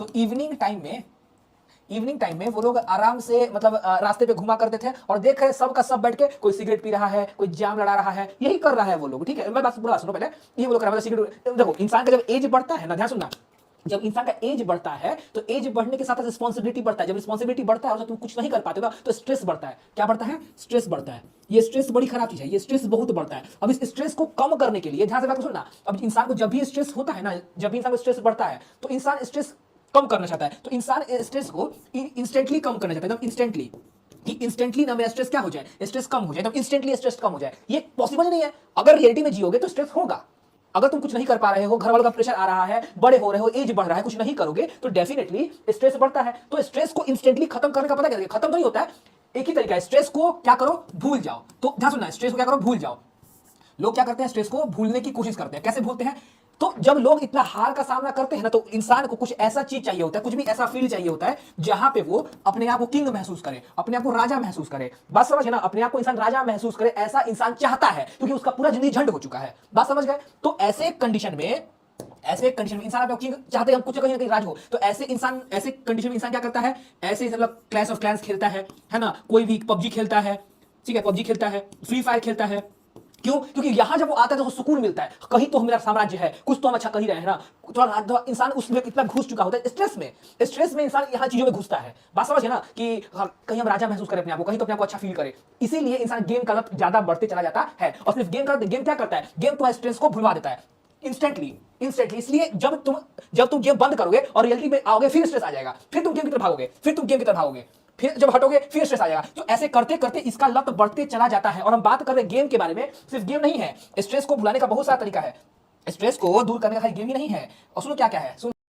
तो evening time में वो लोग आराम से मतलब रास्ते पे घुमा करते थे और देख रहे सब का सब बैठ के, कोई सिगरेट पी रहा है, कोई जाम लड़ा रहा है, यही कर रहा है वो लोग। ठीक है, मैं बात पूरा सुनो पहले। ये वो लोग कर रहा है सिगरेट। देखो इंसान का जब एज बढ़ता है ना, ध्यान सुनना, जब इंसान का एज बढ़ता है तो एज बढ़ने के साथ रिस्पॉन्सिबिलिटी बढ़ता है। जब रिस्पॉन्सिबिलिटी बढ़ता है और तुम कुछ नहीं कर पाते हो ना, तो स्ट्रेस बढ़ता है। क्या बढ़ता है? स्ट्रेस बढ़ता है। ये स्ट्रेस बड़ी खराब चीज है, ये स्ट्रेस बहुत बढ़ता है। अब इस स्ट्रेस को कम करने के लिए ध्यान से बात को सुनना। अब इंसान को जब भी स्ट्रेस होता है ना, जब भी इंसान को स्ट्रेस बढ़ता है तो इंसान स्ट्रेस कम करना चाहता है। तो इंसान स्ट्रेस को इंस्टेंटली कम करना चाहता है, एकदम इंस्टेंटली, कि इंस्टेंटली ना मेरा स्ट्रेस क्या हो जाए, स्ट्रेस कम हो जाए, एकदम इंस्टेंटली स्ट्रेस कम हो जाए। ये पॉसिबल नहीं है। अगर रियलिटी में जियोगे तो स्ट्रेस होगा। अगर तुम कुछ नहीं कर पा रहे हो, घर वालों का प्रेशर आ रहा है, बड़े हो रहे हो, एज बढ़ रहा है, कुछ नहीं करोगे तो डेफिनेटली स्ट्रेस बढ़ता है। तो स्ट्रेस को इंस्टेंटली खत्म करने का पता क्या, खत्म नहीं होता है, एक ही तरीका है, स्ट्रेस को क्या करो, भूल जाओ। तो ध्यान सुनना, स्ट्रेस को क्या करो, भूल जाओ। लोग क्या करते हैं, स्ट्रेस को भूलने की कोशिश करते हैं। कैसे भूलते हैं? तो जब लोग इतना हार का सामना करते हैं ना, तो इंसान को कुछ ऐसा चीज चाहिए होता है, कुछ भी ऐसा फील चाहिए होता है जहां पे वो अपने आप को किंग महसूस करे, अपने आप को राजा महसूस करे। बात समझ गए ना? अपने आप को इंसान राजा महसूस करे, ऐसा इंसान चाहता है, क्योंकि उसका पूरा जिंदगी झंड हो चुका है। बात समझ गए? तो ऐसे कंडीशन में इंसान अपने किंग चाहते हैं, हम कुछ कहीं ना कहीं राज हो। तो ऐसे कंडीशन में इंसान क्या करता है, ऐसे मतलब क्लैश ऑफ क्लैंस खेलता है ना, कोई भी पबजी खेलता है, ठीक है, पबजी खेलता है, फ्री फायर खेलता है। क्यों? क्योंकि यहां जब वो आता है तो सुकून मिलता है, कहीं तो मेरा साम्राज्य है, कुछ तो हम अच्छा कर ही रहे हैं ना। थोड़ा इंसान उसमें इतना घुस चुका होता है, स्ट्रेस में इंसान यहां चीजों में घुसता है। बात समझ है ना, कि कहीं हम राजा महसूस करें अपने आप को, कहीं तो अपने आप को अच्छा फील करे। इसीलिए इंसान गेम का लत ज्यादा बढ़ते चला जाता है। और सिर्फ गेम क्या करता है, गेम तो स्ट्रेस को भुलवा देता है इंस्टेंटली। इसलिए जब तुम गेम बंद करोगे और रियलिटी में आओगे, फिर स्ट्रेस आ जाएगा, फिर तुम गेम की तरफ भागोगे, फिर जब हटोगे फिर स्ट्रेस आ जाएगा। तो ऐसे करते करते इसका लत बढ़ते चला जाता है। और हम बात कर रहे हैं गेम के बारे में, सिर्फ गेम नहीं है, स्ट्रेस को भुलाने का बहुत सारा तरीका है। स्ट्रेस को दूर करने का गेम ही नहीं है। और सुनो क्या क्या है, सुनो।